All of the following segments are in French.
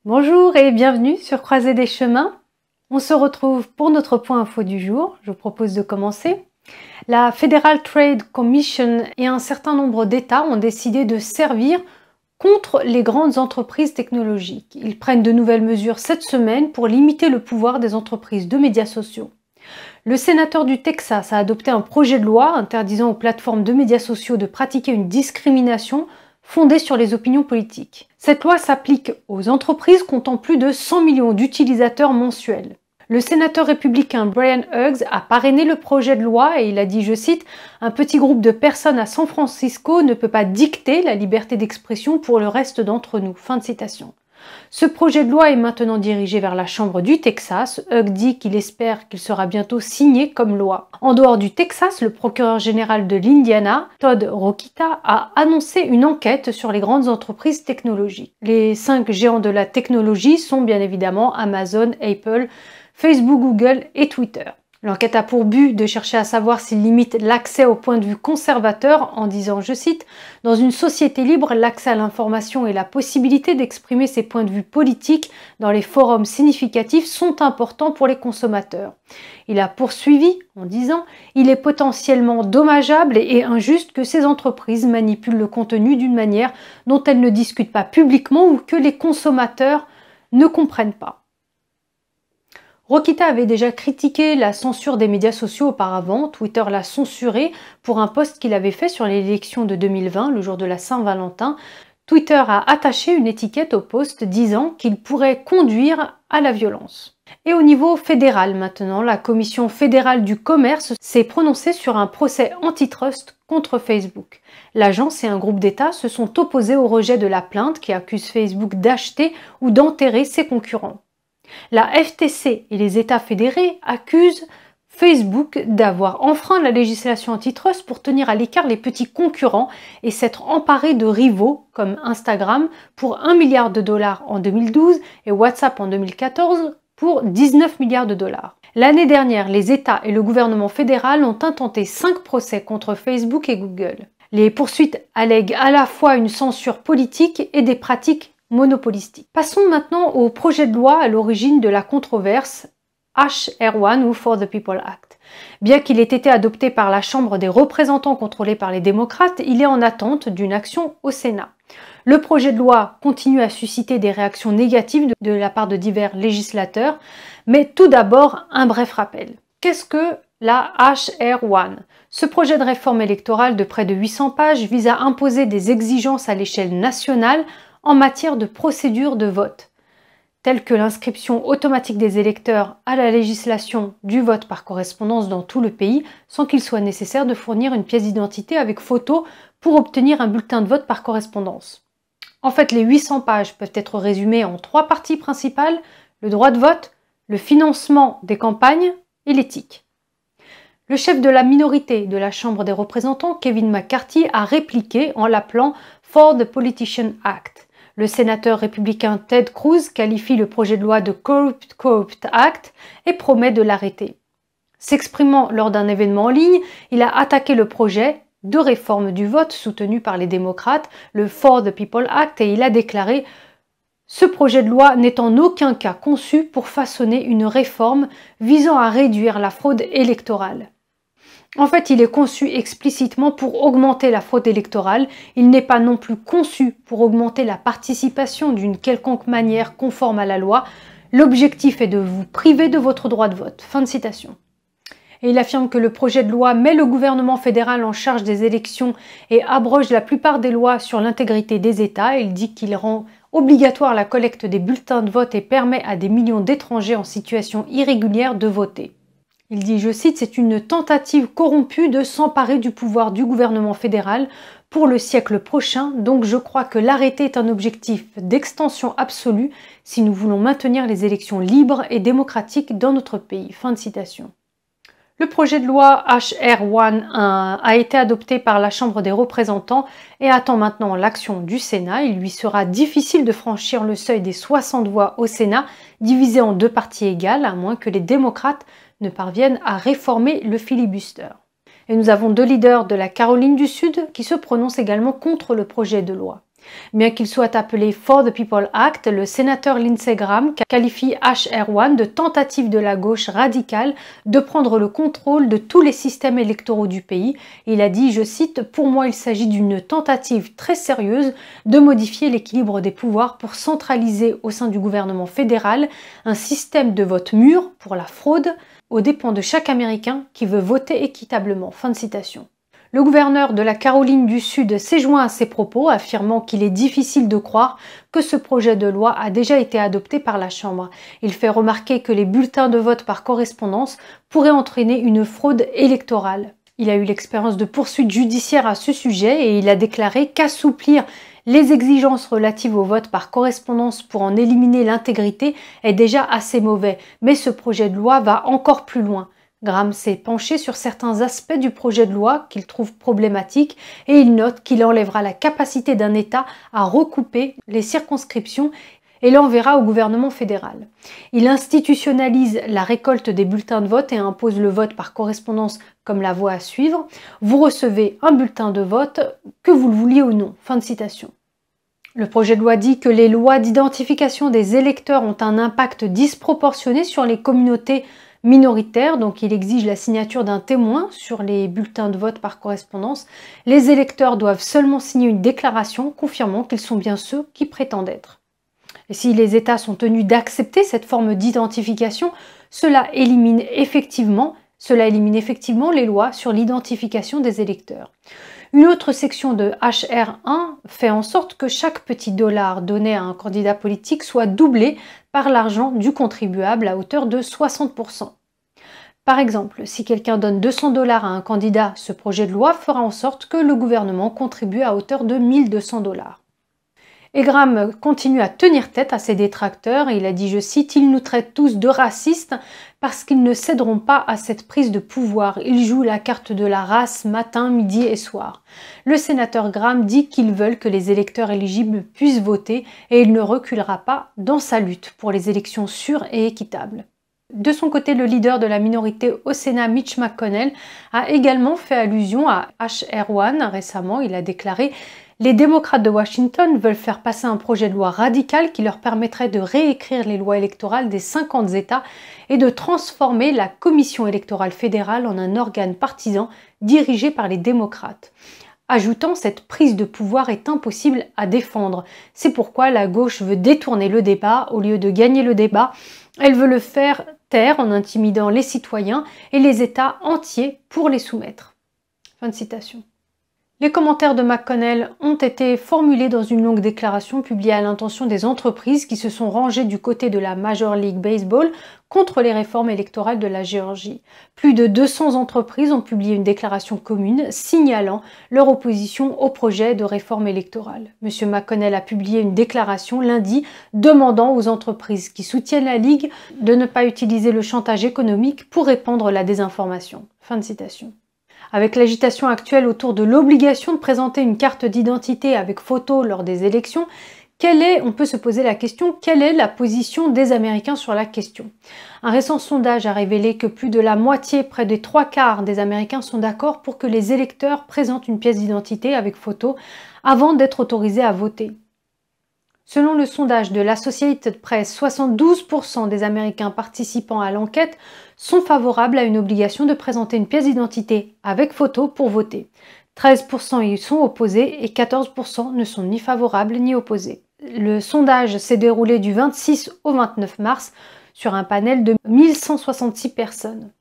Bonjour et bienvenue sur Croisée des chemins. On se retrouve pour notre point info du jour. Je vous propose de commencer. La Federal Trade Commission et un certain nombre d'États ont décidé de servir contre les grandes entreprises technologiques. Ils prennent de nouvelles mesures cette semaine pour limiter le pouvoir des entreprises de médias sociaux. Le sénateur du Texas a adopté un projet de loi interdisant aux plateformes de médias sociaux de pratiquer une discrimination fondée sur les opinions politiques. Cette loi s'applique aux entreprises comptant plus de 100 millions d'utilisateurs mensuels. Le sénateur républicain Brian Hughes a parrainé le projet de loi et il a dit, je cite, « Un petit groupe de personnes à San Francisco ne peut pas dicter la liberté d'expression pour le reste d'entre nous. » Fin de citation. Ce projet de loi est maintenant dirigé vers la Chambre du Texas. Hughes dit qu'il espère qu'il sera bientôt signé comme loi. En dehors du Texas, le procureur général de l'Indiana, Todd Rokita, a annoncé une enquête sur les grandes entreprises technologiques. Les 5 géants de la technologie sont bien évidemment Amazon, Apple, Facebook, Google et Twitter. L'enquête a pour but de chercher à savoir s'il limite l'accès au point de vue conservateur en disant, je cite, « Dans une société libre, l'accès à l'information et la possibilité d'exprimer ses points de vue politiques dans les forums significatifs sont importants pour les consommateurs. » Il a poursuivi en disant, « Il est potentiellement dommageable et injuste que ces entreprises manipulent le contenu d'une manière dont elles ne discutent pas publiquement ou que les consommateurs ne comprennent pas. » Rokita avait déjà critiqué la censure des médias sociaux auparavant. Twitter l'a censuré pour un post qu'il avait fait sur l'élection de 2020, le jour de la Saint-Valentin. Twitter a attaché une étiquette au post disant qu'il pourrait conduire à la violence. Et au niveau fédéral maintenant, la Commission fédérale du commerce s'est prononcée sur un procès antitrust contre Facebook. L'agence et un groupe d'États se sont opposés au rejet de la plainte qui accuse Facebook d'acheter ou d'enterrer ses concurrents. La FTC et les États fédérés accusent Facebook d'avoir enfreint la législation antitrust pour tenir à l'écart les petits concurrents et s'être emparé de rivaux comme Instagram pour 1 milliard de dollars en 2012 et WhatsApp en 2014 pour 19 milliards de dollars. L'année dernière, les États et le gouvernement fédéral ont intenté 5 procès contre Facebook et Google. Les poursuites allèguent à la fois une censure politique et des pratiques monopolistique. Passons maintenant au projet de loi à l'origine de la controverse HR1 ou For the People Act. Bien qu'il ait été adopté par la Chambre des représentants contrôlée par les démocrates, il est en attente d'une action au Sénat. Le projet de loi continue à susciter des réactions négatives de la part de divers législateurs, mais tout d'abord un bref rappel. Qu'est-ce que la HR1? Ce projet de réforme électorale de près de 800 pages vise à imposer des exigences à l'échelle nationale en matière de procédure de vote, telles que l'inscription automatique des électeurs à la législation du vote par correspondance dans tout le pays, sans qu'il soit nécessaire de fournir une pièce d'identité avec photo pour obtenir un bulletin de vote par correspondance. En fait, les 800 pages peuvent être résumées en 3 parties principales, le droit de vote, le financement des campagnes et l'éthique. Le chef de la minorité de la Chambre des représentants, Kevin McCarthy, a répliqué en l'appelant « For the Politician Act ». Le sénateur républicain Ted Cruz qualifie le projet de loi de Corrupt Act et promet de l'arrêter. S'exprimant lors d'un événement en ligne, il a attaqué le projet de réforme du vote soutenu par les démocrates, le For the People Act, et il a déclaré « Ce projet de loi n'est en aucun cas conçu pour façonner une réforme visant à réduire la fraude électorale. » En fait, il est conçu explicitement pour augmenter la fraude électorale. Il n'est pas non plus conçu pour augmenter la participation d'une quelconque manière conforme à la loi. L'objectif est de vous priver de votre droit de vote. Fin de citation. Et il affirme que le projet de loi met le gouvernement fédéral en charge des élections et abroge la plupart des lois sur l'intégrité des États. Il dit qu'il rend obligatoire la collecte des bulletins de vote et permet à des millions d'étrangers en situation irrégulière de voter. Il dit, je cite, « C'est une tentative corrompue de s'emparer du pouvoir du gouvernement fédéral pour le siècle prochain, donc je crois que l'arrêter est un objectif d'extension absolue si nous voulons maintenir les élections libres et démocratiques dans notre pays. » Fin de citation. Le projet de loi HR1 a été adopté par la Chambre des représentants et attend maintenant l'action du Sénat. Il lui sera difficile de franchir le seuil des 60 voix au Sénat, divisé en 2 parties égales, à moins que les démocrates ne parviennent à réformer le filibuster. Et nous avons 2 leaders de la Caroline du Sud qui se prononcent également contre le projet de loi. Bien qu'il soit appelé For the People Act, le sénateur Lindsey Graham qualifie HR1 de tentative de la gauche radicale de prendre le contrôle de tous les systèmes électoraux du pays. Il a dit, je cite, « Pour moi, il s'agit d'une tentative très sérieuse de modifier l'équilibre des pouvoirs pour centraliser au sein du gouvernement fédéral un système de vote mûr pour la fraude aux dépens de chaque Américain qui veut voter équitablement. » Fin de citation. Le gouverneur de la Caroline du Sud s'est joint à ces propos, affirmant qu'il est difficile de croire que ce projet de loi a déjà été adopté par la Chambre. Il fait remarquer que les bulletins de vote par correspondance pourraient entraîner une fraude électorale. Il a eu l'expérience de poursuites judiciaires à ce sujet et il a déclaré qu'assouplir les exigences relatives au vote par correspondance pour en éliminer l'intégrité est déjà assez mauvais, mais ce projet de loi va encore plus loin. Graham s'est penché sur certains aspects du projet de loi qu'il trouve problématiques et il note qu'il enlèvera la capacité d'un État à recouper les circonscriptions et l'enverra au gouvernement fédéral. Il institutionnalise la récolte des bulletins de vote et impose le vote par correspondance comme la voie à suivre. Vous recevez un bulletin de vote, que vous le vouliez ou non. Fin de citation. Le projet de loi dit que les lois d'identification des électeurs ont un impact disproportionné sur les communautés minoritaire, donc il exige la signature d'un témoin sur les bulletins de vote par correspondance. Les électeurs doivent seulement signer une déclaration confirmant qu'ils sont bien ceux qui prétendent être. Et si les États sont tenus d'accepter cette forme d'identification, cela élimine effectivement les lois sur l'identification des électeurs. Une autre section de HR1 fait en sorte que chaque petit dollar donné à un candidat politique soit doublé par l'argent du contribuable à hauteur de 60%. Par exemple, si quelqu'un donne 200 $ à un candidat, ce projet de loi fera en sorte que le gouvernement contribue à hauteur de 1200 $. Et Graham continue à tenir tête à ses détracteurs et il a dit, je cite, « Ils nous traitent tous de racistes parce qu'ils ne céderont pas à cette prise de pouvoir. Ils jouent la carte de la race matin, midi et soir. » Le sénateur Graham dit qu'ils veulent que les électeurs éligibles puissent voter et il ne reculera pas dans sa lutte pour les élections sûres et équitables. De son côté, le leader de la minorité au Sénat, Mitch McConnell, a également fait allusion à HR1 récemment. Il a déclaré « Les démocrates de Washington veulent faire passer un projet de loi radical qui leur permettrait de réécrire les lois électorales des 50 États et de transformer la Commission électorale fédérale en un organe partisan dirigé par les démocrates. » Ajoutant, cette prise de pouvoir est impossible à défendre. C'est pourquoi la gauche veut détourner le débat. Au lieu de gagner le débat, elle veut le faire taire en intimidant les citoyens et les États entiers pour les soumettre. Fin de citation. Les commentaires de McConnell ont été formulés dans une longue déclaration publiée à l'intention des entreprises qui se sont rangées du côté de la Major League Baseball contre les réformes électorales de la Géorgie. Plus de 200 entreprises ont publié une déclaration commune signalant leur opposition au projet de réforme électorale. M. McConnell a publié une déclaration lundi demandant aux entreprises qui soutiennent la Ligue de ne pas utiliser le chantage économique pour répandre la désinformation. Fin de citation. Avec l'agitation actuelle autour de l'obligation de présenter une carte d'identité avec photo lors des élections, on peut se poser la question, quelle est la position des Américains sur la question? Un récent sondage a révélé que plus de la moitié, près des 3/4 des Américains sont d'accord pour que les électeurs présentent une pièce d'identité avec photo avant d'être autorisés à voter. Selon le sondage de l'Associated Press, 72% des Américains participant à l'enquête sont favorables à une obligation de présenter une pièce d'identité avec photo pour voter. 13% y sont opposés et 14% ne sont ni favorables ni opposés. Le sondage s'est déroulé du 26 au 29 mars sur un panel de 1166 personnes.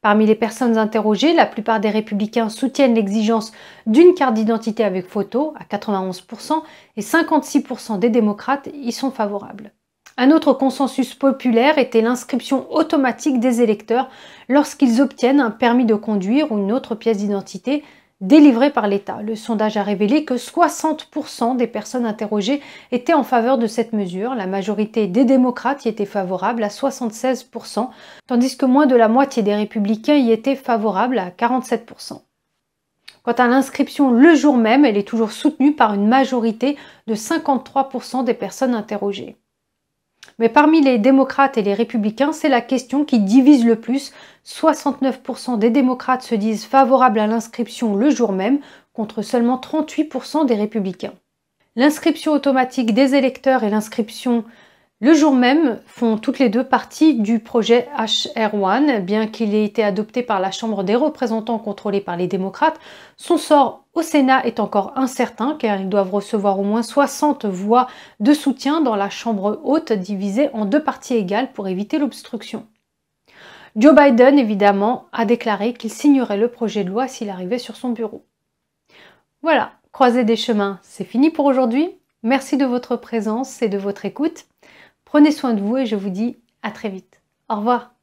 Parmi les personnes interrogées, la plupart des républicains soutiennent l'exigence d'une carte d'identité avec photo à 91% et 56% des démocrates y sont favorables. Un autre consensus populaire était l'inscription automatique des électeurs lorsqu'ils obtiennent un permis de conduire ou une autre pièce d'identité délivrée par l'État. Le sondage a révélé que 60% des personnes interrogées étaient en faveur de cette mesure. La majorité des démocrates y étaient favorables à 76%, tandis que moins de la moitié des républicains y étaient favorables à 47%. Quant à l'inscription le jour même, elle est toujours soutenue par une majorité de 53% des personnes interrogées. Mais parmi les démocrates et les républicains, c'est la question qui divise le plus. 69% des démocrates se disent favorables à l'inscription le jour même, contre seulement 38% des républicains. L'inscription automatique des électeurs et l'inscription le jour même font toutes les deux partie du projet HR1. Bien qu'il ait été adopté par la Chambre des représentants contrôlée par les démocrates, son sort au Sénat est encore incertain car ils doivent recevoir au moins 60 voix de soutien dans la Chambre haute divisée en deux parties égales pour éviter l'obstruction. Joe Biden, évidemment, a déclaré qu'il signerait le projet de loi s'il arrivait sur son bureau. Voilà, croisée des chemins, c'est fini pour aujourd'hui. Merci de votre présence et de votre écoute. Prenez soin de vous et je vous dis à très vite. Au revoir.